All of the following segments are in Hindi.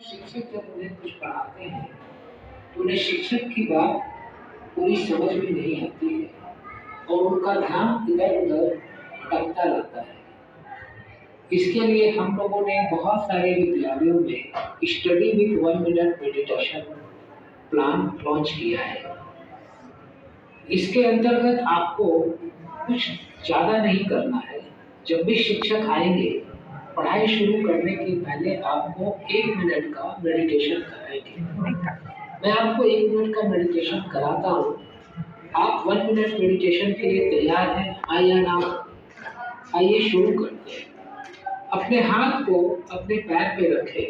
शिक्षक जब उन्हें कुछ पढ़ाते हैं तो उन्हें शिक्षक की बात पूरी समझ में नहीं आती है और उनका ध्यान इधर-उधर भटकता रहता है। इसके लिए हम लोगों ने बहुत सारे विद्यालयों में study with 1 minute meditation plan launch किया है। इसके अंतर्गत आपको कुछ ज़्यादा नहीं करना है। जब भी शिक्षक आएँगे, पढ़ाई शुरू करने के पहले आपको 1 मिनट का मेडिटेशन कराएँगे। मैं आपको 1 मिनट का मेडिटेशन कराता हूँ। आप 1 मिनट मेडिटेशन के लिए तैयार हैं? हाँ या ना? आइए शुरू करते हैं। अपने हाथ को अपने पैर पे रखें,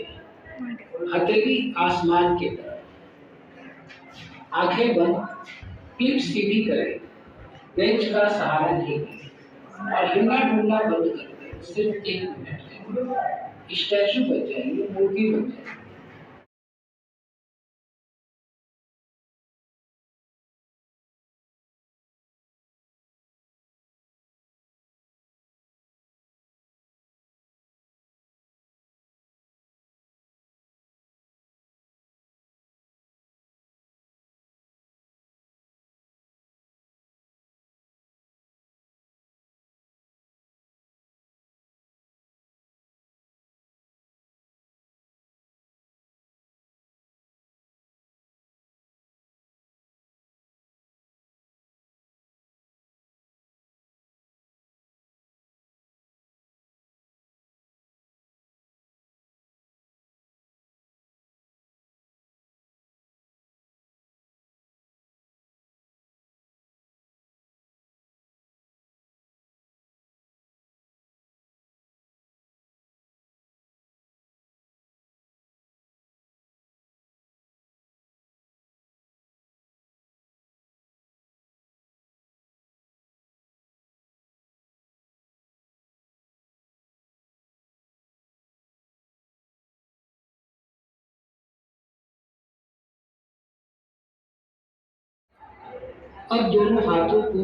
हथेली आसमान की तरफ, आंखें बंद, पीठ सीधी करें, बेंच का सहारा नहीं लें और हिलना-डुलना बंद कर दें। सिर्फ 1 मिनट के लिए स्टैच्यू बन जाइए, मूर्ति बन जाइए। अब दोनों हाथों को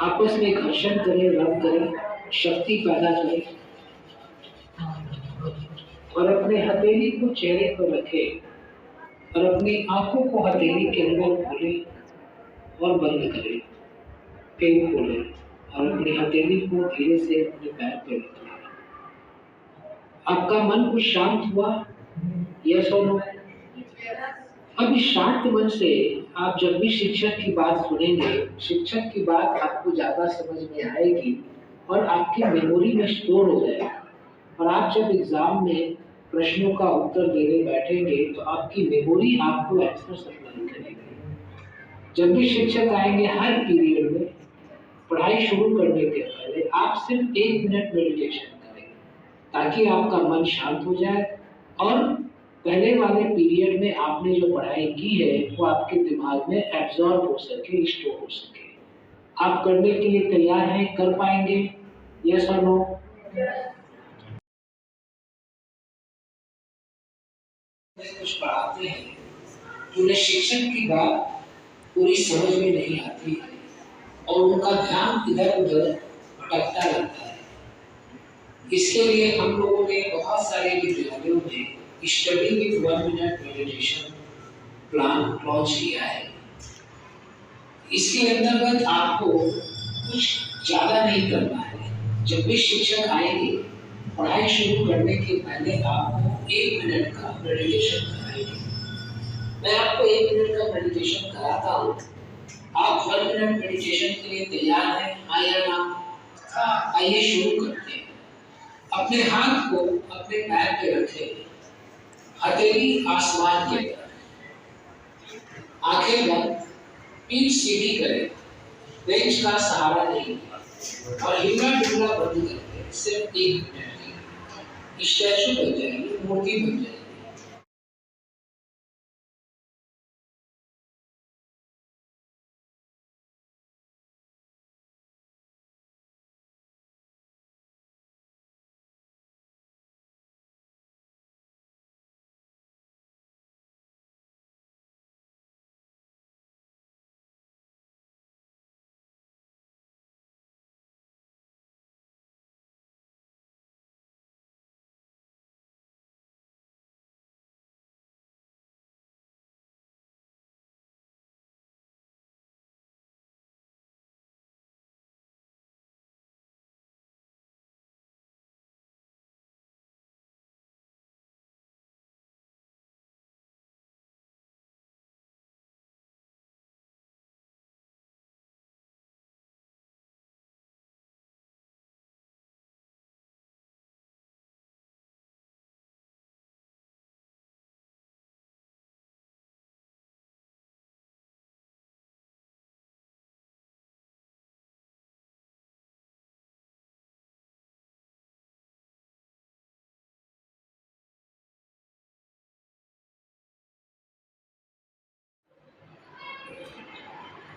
आपस में घर्षण करें, रब करें, शक्ति पैदा करें और अपने हथेली को चेहरे पर रखें और अपनी आँखों को हथेली के अंदर खोलें और बंद करें। फिर खोलें और अपनी हथेली को धीरे से अपने पैर पे रखें। आपका मन कुछ शांत हुआ? यस और नो? अब इस शांत मन से आप जब भी शिक्षक की बात सुनेंगे, शिक्षक की बात आपको ज़्यादा समझ में आएगी और आपकी मेमोरी में स्टोर हो जाएगी और आप जब एग्ज़ाम में प्रश्नों का उत्तर देने बैठेंगे तो आपकी मेमोरी आपको आंसर सप्लाई करेगी। जब भी शिक्षक आएँगे हर पीरियड में पढ़ाई शुरू करने के पहले आप सिर्फ 1 मिनट मेडिटेशन करें, ताकि आपका मन शांत हो जाए और पहले वाले पीरियड में आपने जो पढ़ाई की है वो आपके दिमाग में एब्जॉर्ब हो सके, स्टोर हो सके। आप करने के लिए तैयार हैं? कर पाएँगे? यस और नो? कुछ पढ़ाते हैं तो उन्हें शिक्षक की बात पूरी समझ में नहीं आती है और उनका ध्यान इधर-उधर भटकता रहता है। इसके लिए हम लोगों ने बहुत सारे विद्यालयों में study with 1 minute meditation plan launch किया है। इसके अंतर्गत आपको कुछ ज़्यादा नहीं करना है। जब भी शिक्षक आएँगे, पढ़ाई शुरू करने के पहले आपको 1 मिनट का मेडिटेशन कराएँगे। मैं आपको 1 मिनट का मेडिटेशन कराता हूँ। आप 1 मिनट मेडिटेशन के लिए तैयार हैं? हाँ या ना? आइए शुरू करते हैं। अपने हाथ को अपने पैर पे रखें, हथेली आसमान की तरफ, आंखें बंद, पीठ सीधी करें, बेंच का सहारा नहीं लें और हिलना-डुलना बंद कर दें। सिर्फ 1 मिनट के लिए स्टैच्यू बन जाइए, मूर्ति बन जाइए।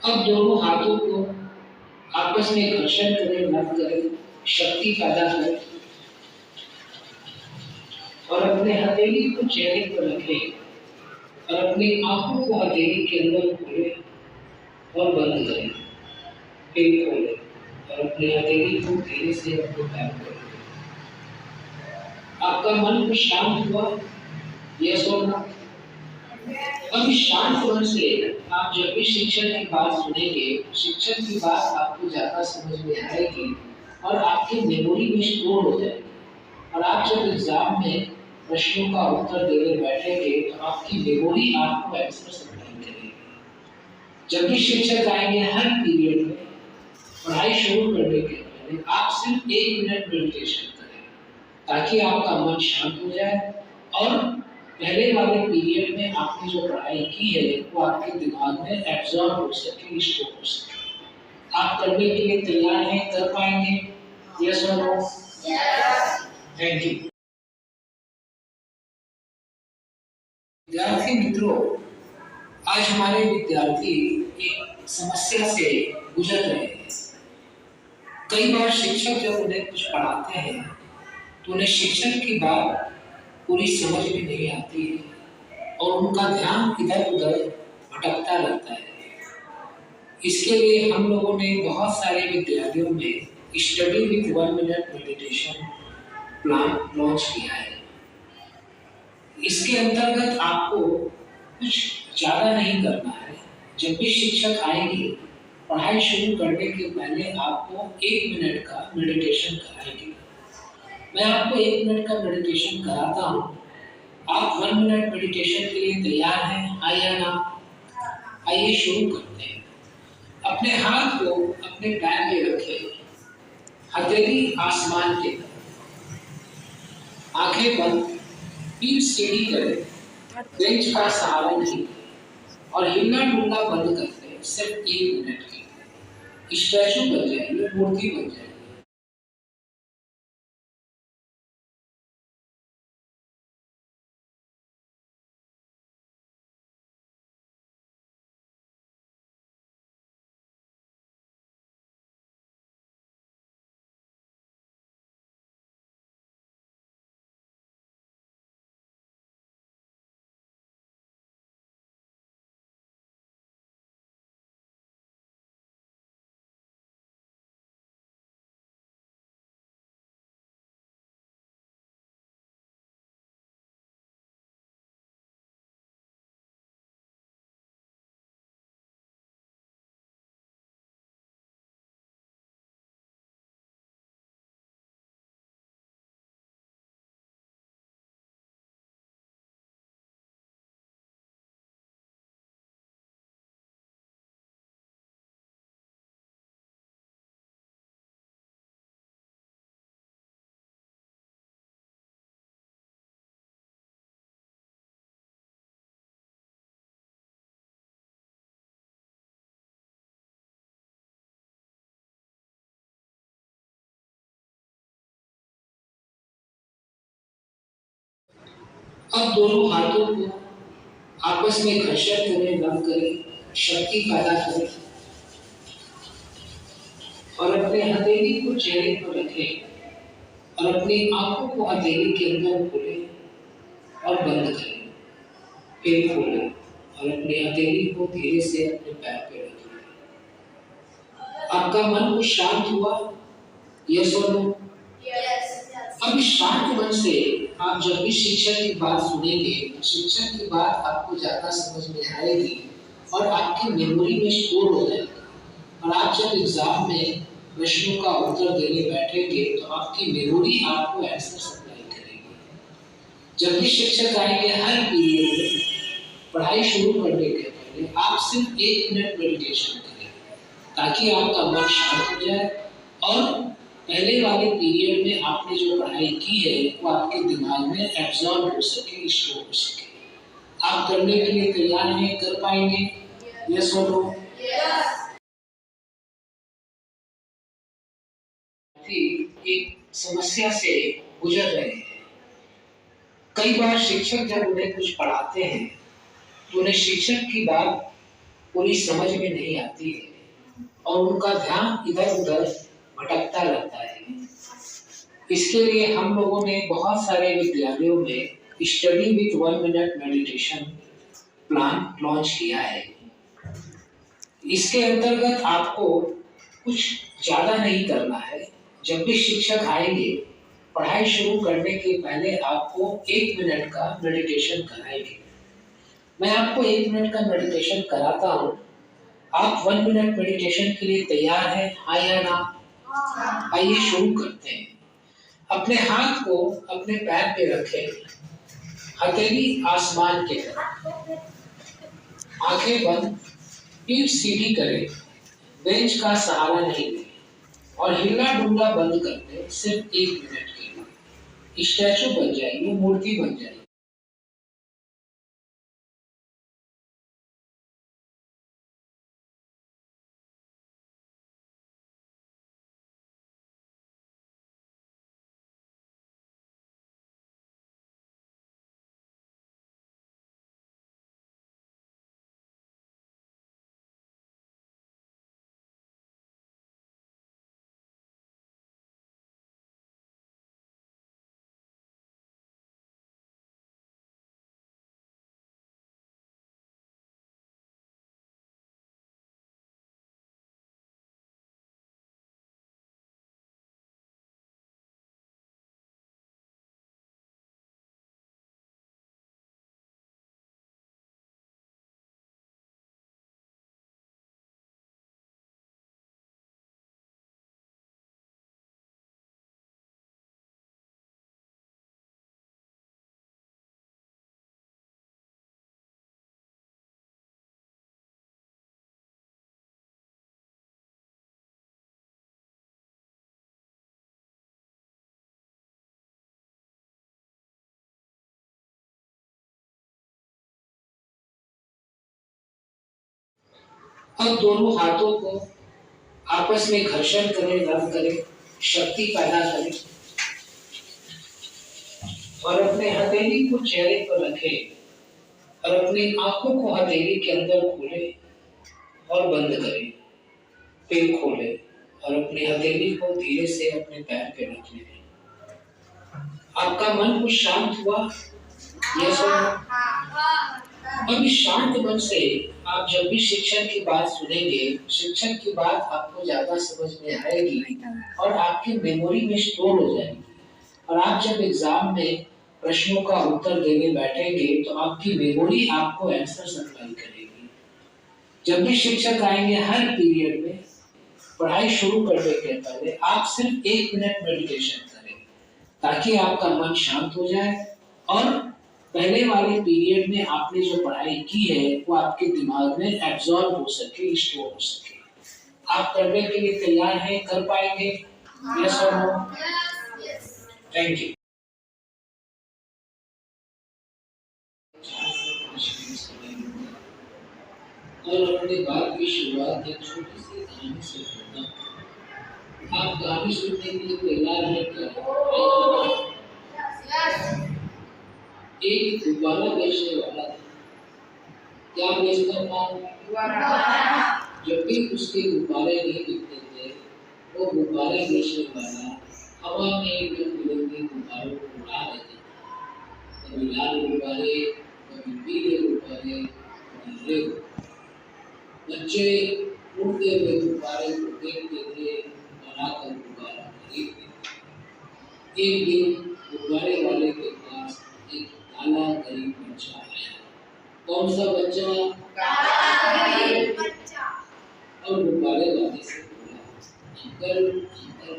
अब दोनों हाथों को आपस में घर्षण करें, मत करें, शक्ति पैदा करें और अपने हथेली को चेहरे पर रखें और अपनी आंखों को हथेली के अंदर खोलें और बंद करें, फिर खोलें और अपनी हथेली को धीरे से अपने पैर पर रखें। आपका मन को शांत हुआ? यस और नो? अब इस शांत मन से आप जब भी शिक्षक की बात सुनेंगे, शिक्षक की बात आपको ज्यादा समझ में आएगी और आपकी मेमोरी में स्टोर हो जाएगी। और आप जब एग्जाम में प्रश्नों का उत्तर देने बैठेंगे तो आपकी मेमोरी आपको आंसर सप्लाई करेगी। जब भी शिक्षक आएंगे हर पीरियड में पढ़ाई शुरू करने के पहले आप सिर्फ 1 मिनट मेडिटेशन करें ताकि आपका मन शांत हो जाए और पहले वाले पीरियड में आपने जो पढ़ाई की है वो आपके दिमाग में एब्जॉर्ब हो सके, स्टोर हो सके। आप करने के लिए तैयार हैं? कर पाएंगे? यस और नो? Thank you. विद्यार्थी मित्रों, आज हमारे विद्यार्थी एक समस्या से गुजर रहे हैं। कई बार शिक्षक जब उन्हें कुछ पढ़ाते हैं तो उन्हें शिक्षक की बात पूरी समझ में नहीं आती है और उनका ध्यान इधर उधर भटकता रहता है। इसके लिए हम लोगों ने बहुत सारे विद्यालयों में study with 1 minute meditation plan launch किया है। इसके अंतर्गत आपको कुछ ज़्यादा नहीं करना है। जब भी शिक्षक आएंगे पढ़ाई शुरू करने के पहले आपको 1 मिनट का मेडिटेशन कराएंगे। मैं आपको 1 मिनट का मेडिटेशन कराता हूँ। आप 1 मिनट मेडिटेशन के लिए तैयार हैं? हाँ या ना? आइए शुरू करते हैं। अपने हाथ को अपने पैर पे रखें, हथेली आसमान के तरफ, आंखें बंद, पीठ सीधी करें, बेंच का सहारा नहीं और हिलना डुलना बंद कर दें। सिर्फ 1 मिनट के लिए स्टैचू बन जाइए, मूर्ति बन जाइए। अब दोनों हाथों को आपस में घर्षण करें, बंद करें, शक्ति पैदा करें और अपने हथेली को चेहरे पर रखें और अपनी आंखों को हथेली के अंदर खोलें और बंद करें, फिर खोलें और अपनी हथेली को धीरे से अपने पैर पे रखें। आपका मन को शांत हुआ? यस और नो? अब इस शांत मन से आप जब भी शिक्षक की बात सुनेंगे, शिक्षक की बात आपको ज्यादा समझ में आएगी और आपकी मेमोरी में स्टोर हो जाएगी। और आप जब एग्जाम में प्रश्नों का उत्तर देने बैठेंगे तो आपकी मेमोरी आपको आंसर सप्लाई करेगी। जब भी शिक्षक आएंगे हर पीरियड में पढ़ाई शुरू करने के पहले आप सिर्फ 1 मिनट मेडिटेशन करें ताकि आपका मन शांत हो जाए और पहले वाले पीरियड में आपने जो पढ़ाई की है वो आपके दिमाग में एब्जॉर्ब हो सके, स्टोर हो सके। आप करने के लिए तैयार हैं? कर पाएंगे? यस और नो? एक समस्या से गुजर रहे हैं। कई बार शिक्षक जब उन्हें कुछ पढ़ाते हैं तो उन्हें शिक्षक की बात पूरी समझ में नहीं आती है और उनका ध्यान इधर उधर भटकता रहता है। इसके लिए हम लोगों ने बहुत सारे विद्यालयों में study with 1 minute meditation plan launch किया है। इसके अंतर्गत आपको कुछ ज्यादा नहीं करना है। जब भी शिक्षक आएंगे पढ़ाई शुरू करने के पहले आपको 1 मिनट का मेडिटेशन कराएंगे। मैं आपको 1 मिनट का मेडिटेशन कराता हूँ। आप 1 मिनट मेडिटेशन के लिए तैयार हैं? हाँ या ना? आइए शुरू करते हैं। अपने हाथ को अपने पैर पे रखें, हथेली आसमान के तरफ, आंखें बंद, पीठ सीधी करें, बेंच का सहारा नहीं लें और हिलना डुलना बंद कर दें। सिर्फ 1 मिनट के लिए स्टैचू बन जाइए, मूर्ति बन जाइए। अब दोनों हाथों को आपस में घर्षण करें, रब करें, शक्ति पैदा करें और अपने हथेली को चेहरे पर रखें और अपनी आंखों को हथेली के अंदर खोलें और बंद करें। फिर खोलें और अपनी हथेली को धीरे से अपने पैर पे रख लें। आपका मन कुछ शांत हुआ? यस और नो? अब इस शांत मन से आप जब भी शिक्षक की बात सुनेंगे, शिक्षक की बात आपको ज्यादा समझ में आएगी और आपकी मेमोरी में स्टोर हो जाएगी। और आप जब एग्जाम में प्रश्नों का उत्तर देने बैठेंगे तो आपकी मेमोरी आपको आंसर सप्लाई करेगी। जब भी शिक्षक आएंगे हर पीरियड में पढ़ाई शुरू करने के पहले आप सिर्फ 1 मिनट मेडिटेशन करें ताकि आपका मन शांत हो जाए और पहले वाले पीरियड में आपने जो पढ़ाई की है वो आपके दिमाग में एब्जॉर्ब हो सके, स्टोर हो सके। आप करने के लिए तैयार हैं? कर पाएंगे? यस और नो? Thank you. और अपने बात की शुरुआत एक छोटी सी कहानी से करता हूँ। आप कहानी सुनने के लिए तैयार हैं क्या? एक गुब्बारा बेचने वाला था। क्या बेचता था? जब भी उसके गुब्बारे नहीं बिकते थे वो गुब्बारे बेचने वाला हवा में रंग बिरंगे गुब्बारों को उड़ा देता था। कभी लाल गुब्बारे, कभी पीले गुब्बारे, कभी हरे गुब्बारे। बच्चे उड़ते हुए गुब्बारे को देखते थे और आकर गुब्बारा खरीदते थे। एक दिन गुब्बारे वाले के पास एक काला गरीब बच्चा आया। कौन सा बच्चा? काला गरीब बच्चा। और गुब्बारे वाले से बोला, अंकल अंकल,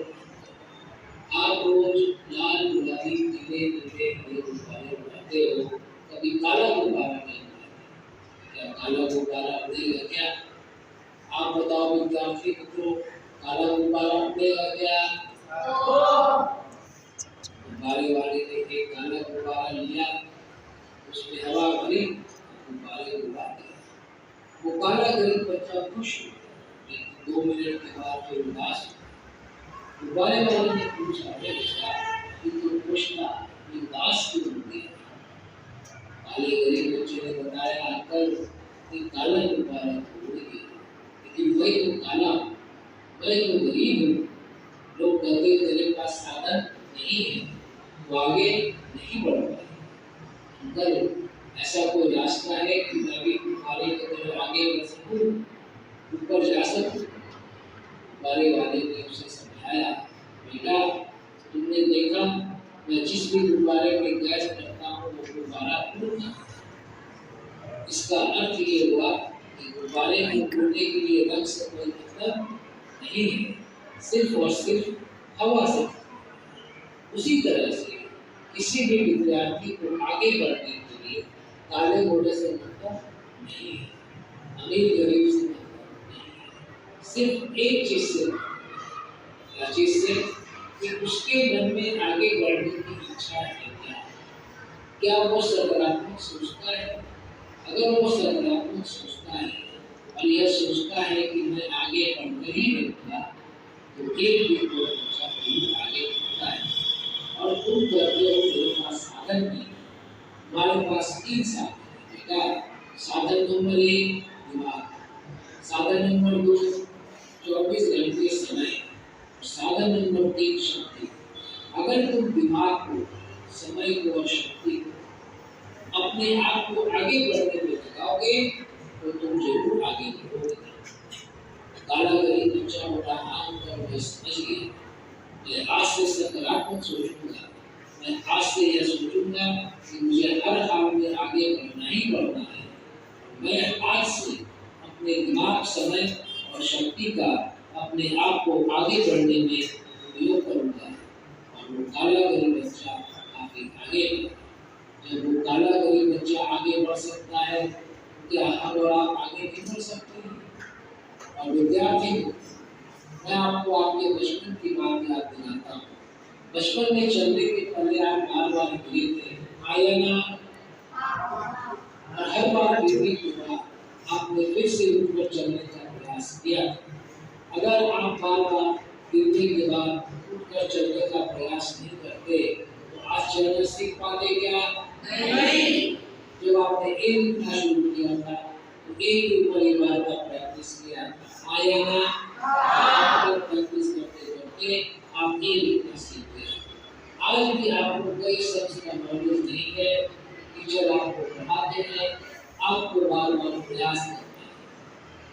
आप रोज लाल गुलाबी पीले नीले हरे गुब्बारे उड़ाते हो, कभी काला गुब्बारा नहीं उड़ाते। क्या काला गुब्बारा उड़ेगा क्या? आप बताओ विद्यार्थी मित्रों, काला गुब्बारा उड़ेगा क्या? गुब्बारे वाले ने एक काला गुब्बारा लिया, उसमें हवा भरी, गुब्बारे उड़ा दिया। वो काला गरीब बच्चा खुश हुआ, लेकिन 2 मिनट के बाद फिर उदास हुआ। गुब्बारे वाले ने पूछा, अरे बेटा, ये तो खुश था, ये उदास क्यों हो गया? काले गरीब बच्चे ने बताया, अंकल ये काला गुब्बारा मैं तो गरीब हूँ, लोग कहते तेरे पास साधन नहीं है, वो आगे नहीं बढ़ पाए। अंकल, ऐसा कोई रास्ता है कि मैं भी तुम्हारे की तरह आगे बढ़ सकूं, ऊपर जा सकूं? बारे वाले ने उसे समझाया, बेटा तुमने देखा मैं जिस भी गुब्बारे में गैस करता हूँ वो गुब्बारा उड़ता है। इसका अर्थ ये हुआ कि गुब्बारे को उड़ने के लिए रंग से कोई मतलब नहीं है, सिर्फ और सिर्फ हवा से। उसी तरह से किसी भी विद्यार्थी को आगे बढ़ने के लिए काले घोड़े से मतलब नहीं है, अमीर गरीब से मतलब नहीं है, सिर्फ एक चीज से, क्या चीज से? कि उसके मन में आगे बढ़ने की इच्छा है क्या वो सकारात्मक सोचता है? अगर वो सकारात्मक सोचता है और यह सोचता है कि मैं आगे बढ़कर ही रहूंगा, तो एक भी तो बच्चा आगे बढ़ता है। और तुम कहते हो मेरे पास साधन नहीं, हमारे पास 3 साधन है बेटा। साधन नंबर 1 दिमाग, साधन नंबर 2 24 घंटे समय, और साधन नंबर 3 शक्ति। अगर तुम दिमाग को, समय को और शक्ति को अपने आप को आगे बढ़ने में लगाओगे तो तुम जरूर आगे बढ़ोगे। काला गरीब बच्चा बड़ा आम कर मैं समझ गया, मैं आज से सकारात्मक सोचूंगा, मैं आज से यह सोचूंगा कि मुझे हर हाल में आगे बढ़ना ही बढ़ना है। मैं आज से अपने दिमाग, समय और शक्ति का अपने आप को आगे बढ़ने में उपयोग करूंगा। और वो काला गरीब बच्चा काफी आगे बढ़ा। जब वो काला गरीब बच्चा आगे बढ़ सकता है, क्या हम और आप आगे नहीं बढ़ सकते हैं? और विद्यार्थी, मैं आपको आपके बचपन की बात याद दिलाता हूँ। बचपन में चलने के पहले आप बार-बार गिरे थे, आया ना? और हर बार गिरने के बाद आपने फिर से उठकर चलने का प्रयास किया। अगर आप बार-बार गिरने के बाद उठकर चलने का प्रयास नहीं करते तो आज चलना सीख पाते क्या? नहीं। जब आपने एक उठना शुरू किया था तो एक के ऊपर एक बार का प्रैक्टिस किया, आया ना? आप प्रैक्टिस करते करते आप एक उठना सीख गए। आज भी आपको कई शब्द का नॉलेज नहीं है, टीचर आपको पढ़ाते हैं, आपको बार-बार प्रयास करना है।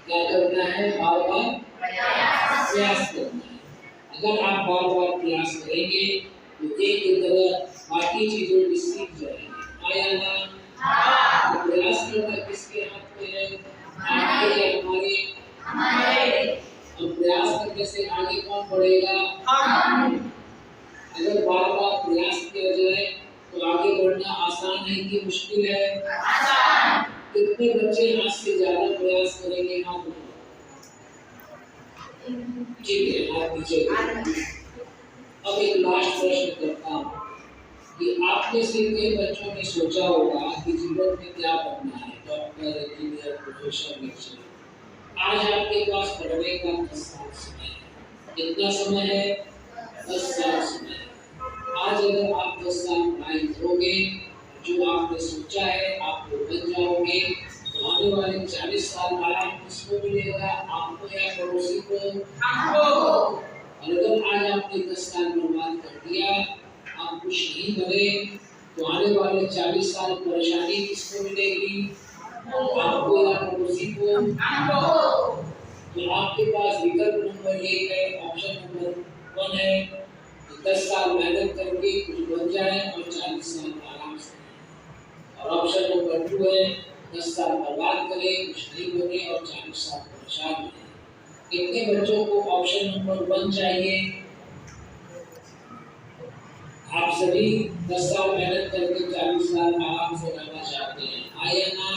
क्या करना है? बार-बार प्रयास करना है। अगर आप बार-बार प्रयास करेंगे तो एक की तरह बाकी चीजों की सीख जाएंगे। आया ना? तो प्रयास करना किसके हाथ में है? आपके या हमारे? हमारे। तो प्रयास करने से आगे कौन बढ़ेगा? हम। अगर बार-बार प्रयास किया जाए तो आगे बढ़ना आसान है कि मुश्किल है? आसान। कितने बच्चे आज से ज्यादा प्रयास करेंगे? हाथ उठाओ। ठीक है, हाथ नीचे करो। अब एक लास्ट प्रश्न करता हूँ कि आप में से कई बच्चों ने सोचा होगा कि जीवन में क्या बनना है, डॉक्टर, इंजीनियर, प्रोफेसर, लेक्चरर। आज आपके पास पढ़ने का 10 साल समय है। कितना समय है? 10 साल समय है। आज अगर आप 10 साल पढ़ाई करोगे, जो आपने सोचा है आप वो बन जाओगे, तो आने वाले 40 साल आराम किसको मिलेगा? आपको या पड़ोसी को? आपको। और अगर आज आपने 10 साल बर्बाद कर दिया, आप कुछ नहीं करे, तो आने वाले 40 साल परेशानी किसको मिलेगी? आपको या पड़ोसी को? आपको। तो आपके पास विकल्प नंबर 1 है, ऑप्शन नंबर 1 है, 10 साल मेहनत करके कुछ बन जाए और 40 साल आराम से। और ऑप्शन नंबर 2 है, 10 साल बर्बाद करें, कुछ नहीं बने और 40 साल परेशान रहे। कितने बच्चों को ऑप्शन नंबर 1 चाहिए? आप सभी 10 साल मेहनत करके 40 साल आराम से रहना चाहते हैं, आया ना?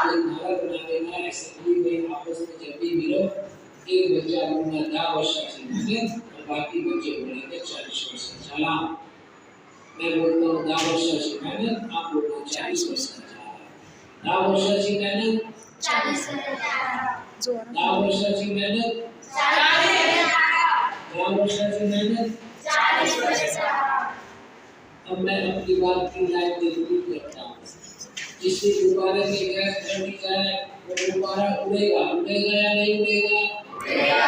एक भारत बना देना, असेंबली में आपस में जब भी मिलो, एक बच्चा बोलना 10 वर्षाची मेहनत और बाकी बच्चे बोलेंगे 40 वर्षाचा सलाम। मैं बोलता हूँ 10 वर्षाची मेहनत, आप बोलते हो 40 वर्षाचा। 10 वर्षाची मेहनत, 40 वर्षाचा। 10 वर्षाची मेहनत, 10 वर्षाची मेहनत, 40 वर्षाचा। अब मैं अपनी बात की लाइन में रिपीट करता हूँ। जिससे गुब्बारे में गैस भरनी जाए वो गुब्बारा उड़ेगा, उड़ेगा या नहीं उड़ेगा? उड़ेगा।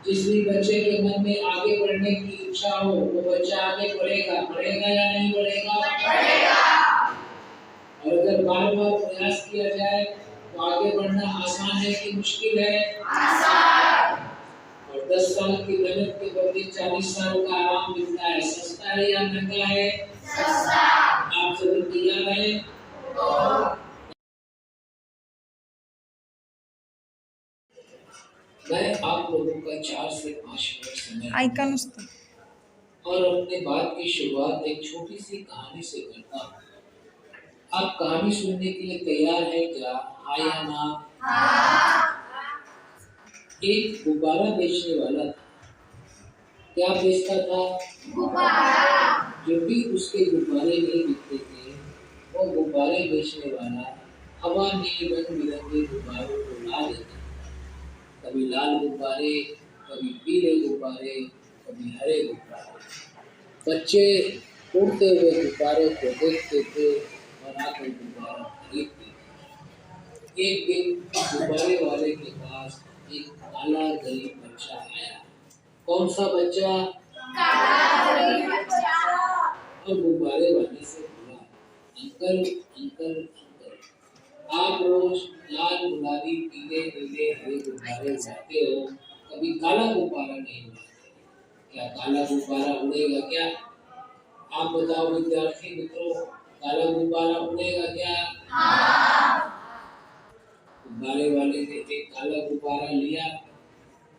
जिस भी बच्चे के मन में आगे बढ़ने की इच्छा हो वो बच्चा आगे बढ़ेगा, बढ़ेगा या नहीं बढ़ेगा? और अगर बार बार प्रयास किया जाए तो आगे बढ़ना आसान है कि मुश्किल है? और 10 साल की मेहनत के बदले 40 साल का आराम मिलता है, सस्ता है या महंगा है? आप सभी तैयार हैं? मैं आप लोगों का 4 से 5 मिनट समय और अपने बात की शुरुआत एक छोटी सी कहानी से करता हूँ। आप कहानी सुनने के लिए तैयार हैं क्या? हाँ या ना? एक गुब्बारा बेचने वाला था। क्या बेचता था? गुब्बारा। जब भी उसके गुब्बारे नहीं बिकते थे वो गुब्बारे बेचने वाला हवा में रंग बिरंगे गुब्बारों को ला देता। कभी लाल गुब्बारे, कभी पीले गुब्बारे, कभी हरे गुब्बारे। बच्चे उड़ते हुए गुब्बारे को देखते थे और आकर गुब्बारा खरीदते थे। एक दिन गुब्बारे वाले के पास एक काला गरीब बच्चा आया। कौन सा बच्चा? काला गरीब बच्चा। और गुब्बारे वाले से बोला, अंकल अंकल अंकल, आप रोज लाल गुलाबी पीले नीले हरे गुब्बारे उड़ाते हो, कभी काला गुब्बारा नहीं उड़ाते, क्या काला गुब्बारा उड़ेगा क्या? आप बताओ विद्यार्थी मित्रों, काला गुब्बारा उड़ेगा क्या? गुब्बारे वाले ने एक काला गुब्बारा लिया,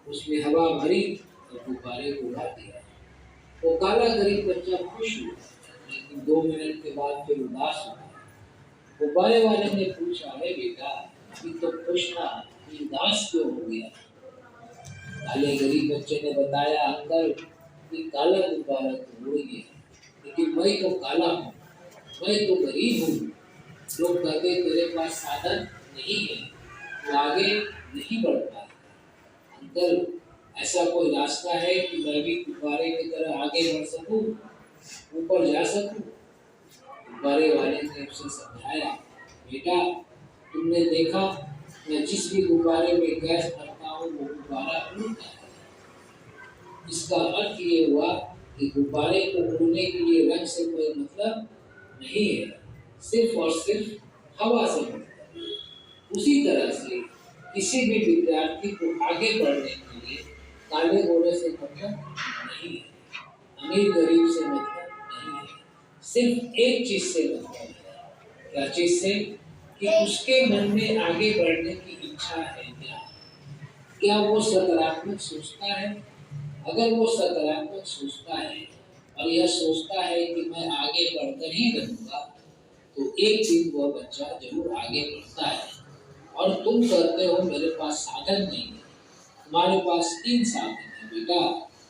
उसमें हवा भरी और गुब्बारे को उड़ा दिया। वो काला गरीब बच्चा खुश हुआ, लेकिन 2 मिनट के बाद फिर उदास हुआ। गुब्बारे वाले ने पूछा, अरे बेटा, अभी तो खुश था, उदास क्यों हो गया? काले गरीब बच्चे ने बताया, अंकल ये काला गुब्बारा तो उड़ गया, लेकिन मैं तो काला हूँ, मैं तो गरीब हूँ। लोग कहते तेरे पास साधन नहीं है, तो आगे नहीं बढ़ पाए। अंकल ऐसा कोई रास्ता है कि मैं भी गुब्बारे की तरह आगे बढ़ सकूं, ऊपर जा सकूं? गुब्बारे वाले ने उसे समझाया, बेटा तुमने देखा मैं जिस भी गुब्बारे में गैस भरता हूँ वो गुब्बारा उड़ता है। इसका अर्थ ये हुआ कि गुब्बारे को उड़ने के लिए रंग से कोई मतलब नहीं है, सिर्फ और सिर्फ हवा से बढ़ता है। उसी तरह से किसी भी विद्यार्थी को आगे बढ़ने के लिए काले गोरे से मतलब नहीं है, अमीर गरीब से मतलब नहीं है, सिर्फ एक चीज से मतलब है। क्या चीज से? कि उसके मन में आगे बढ़ने की इच्छा है क्या? क्या वो सकारात्मक सोचता है? अगर वो सकारात्मक सोचता है और यह सोचता है कि मैं आगे बढ़कर ही रहूंगा, तो एक दिन वह बच्चा जरूर आगे बढ़ता है। और तुम कहते हो मेरे पास साधन नहीं है। तुम्हारे पास 3 साधन है बेटा।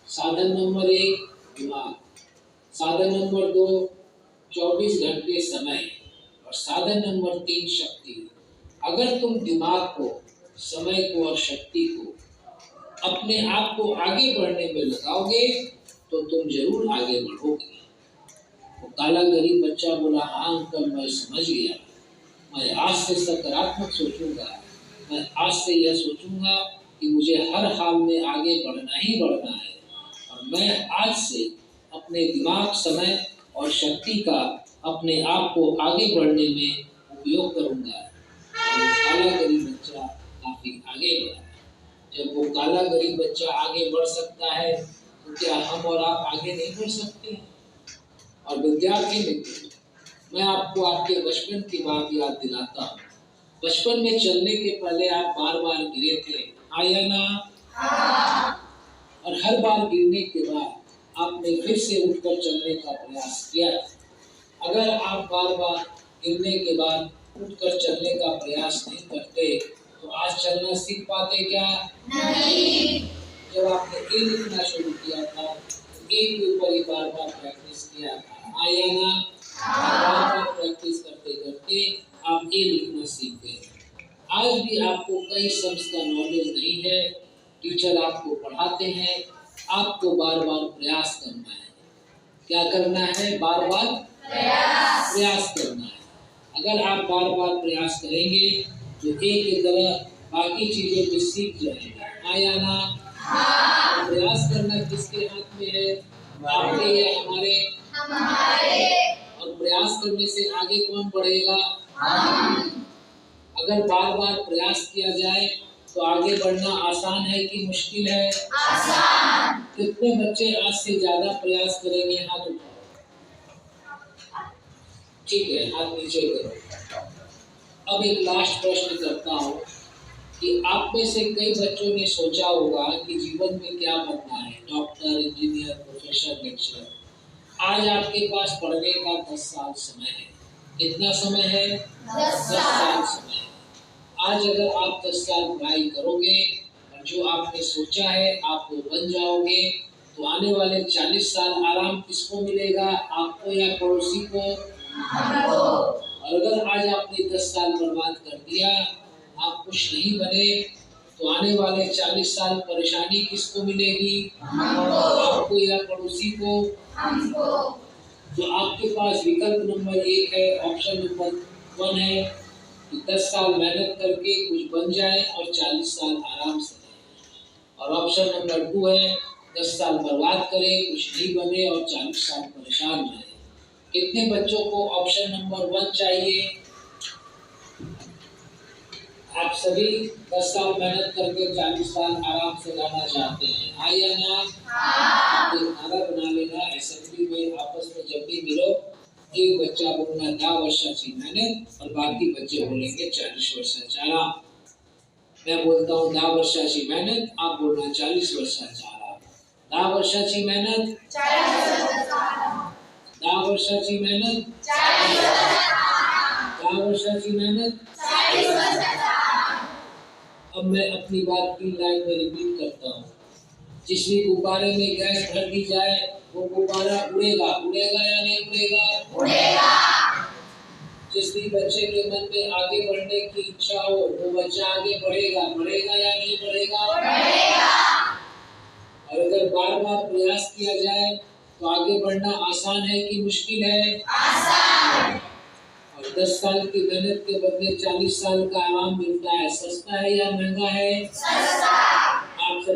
साधन नंबर 1 दिमाग, साधन नंबर 2 24 घंटे समय, और साधन नंबर 3 शक्ति। अगर तुम दिमाग को, समय को और शक्ति को अपने आप को आगे बढ़ने में लगाओगे तो तुम जरूर आगे बढ़ोगे। वो काला गरीब बच्चा बोला, हाँ अंकल मैं समझ गया, मैं आज से सकारात्मक सोचूंगा। मैं आज से यह सोचूंगा कि मुझे हर हाल में आगे बढ़ना ही बढ़ना है, और मैं आज से अपने दिमाग, समय और शक्ति का अपने आप को आगे बढ़ने में उपयोग करूंगा। और वो काला गरीब बच्चा काफी आगे बढ़ा। जब वो काला गरीब बच्चा आगे बढ़ सकता है तो क्या हम और आप आगे नहीं बढ़ सकते? और विद्यार्थी मित्र, मैं आपको आपके बचपन की बात याद दिलाता हूँ। बचपन में चलने के पहले आप बार बार गिरे थे, हाँ या ना? और हर बार गिरने के बाद आपने फिर से उठकर चलने का प्रयास किया। अगर आप बार बार गिरने के बाद उठकर चलने का प्रयास नहीं करते तो आज चलना सीख पाते क्या? नहीं। जब आपने ए लिखना शुरू किया था तो ए के ऊपर ही बार बार प्रैक्टिस किया था, हाँ या ना? बार बार प्रैक्टिस करते करते आप ए लिखना सीख गए। आज भी आपको कई शब्द का नॉलेज नहीं है, टीचर आपको पढ़ाते हैं, आपको बार बार प्रयास करना है। क्या करना है? बार बार प्रयास करना है। अगर आप बार बार प्रयास करेंगे तो एक की तरह बाकी चीजें भी सीख जाएंगे, हाँ या ना? प्रयास करना किसके हाथ में है? आपके या हमारे? और प्रयास करने से आगे कौन बढ़ेगा? अगर बार बार प्रयास किया जाए तो आगे बढ़ना आसान है कि मुश्किल है? आसान। कितने बच्चे आज से ज्यादा प्रयास करेंगे? हाथ उठाओ। ठीक है, हाथ नीचे करो। अब एक लास्ट प्रश्न करता हूँ कि आप में से कई बच्चों ने सोचा होगा कि जीवन में क्या बनना है, डॉक्टर, इंजीनियर, प्रोफेसर, लेक्चरर। आज आपके पास पढ़ने का 10 साल समय है। कितना समय है? 10 साल समय है। आज अगर आप 10 साल पढ़ाई करोगे और जो आपने सोचा है आप वो बन जाओगे, तो आने वाले 40 साल आराम किसको मिलेगा? आपको या पड़ोसी को? और अगर आज आपने 10 साल बर्बाद कर दिया, आप कुछ नहीं बने, तो आने वाले 40 साल परेशानी किसको मिलेगी? आपको या पड़ोसी को? तो आपके पास विकल्प नंबर 1 है, ऑप्शन नंबर 1 है कि 10 साल मेहनत करके कुछ बन जाए और 40 साल आराम से रहे। और ऑप्शन नंबर 2 है 10 साल बर्बाद करें, कुछ नहीं बने और 40 साल परेशान रहे। कितने बच्चों को ऑप्शन नंबर 1 चाहिए? आप सभी 10 साल मेहनत करके 40 साल आराम से रहना चाहते हैं, हाँ या ना? तो नारा बना लेना असेंबली में, आपस में जब भी मिलो, एक बच्चा बोलना 10 वर्षाची मेहनत और बाकी बच्चे बोलेंगे 40 वर्षाचा आराम। मैं बोलता हूँ 10 वर्षाची मेहनत, आप बोलना 40 वर्षाचा आराम। 10 वर्षाची मेहनत, 10 वर्षाची मेहनत, 10 वर्षाची मेहनत। अब मैं अपनी बात 3 लाइन में रिपीट करता हूँ। जिस भी गुब्बारे में गैस भर दी जाए वो गुब्बारा उड़ेगा, उड़ेगा या नहीं उड़ेगा? उड़ेगा। जिस भी बच्चे के मन में आगे बढ़ने की इच्छा हो वो बच्चा आगे बढ़ेगा, बढ़ेगा या नहीं बढ़ेगा? बढ़ेगा। और अगर बार बार प्रयास किया जाए तो आगे बढ़ना आसान है कि मुश्किल है? आसान। और 10 साल की मेहनत के बदले 40 साल का आराम मिलता है, सस्ता है या महंगा है? सस्ता। आप सभी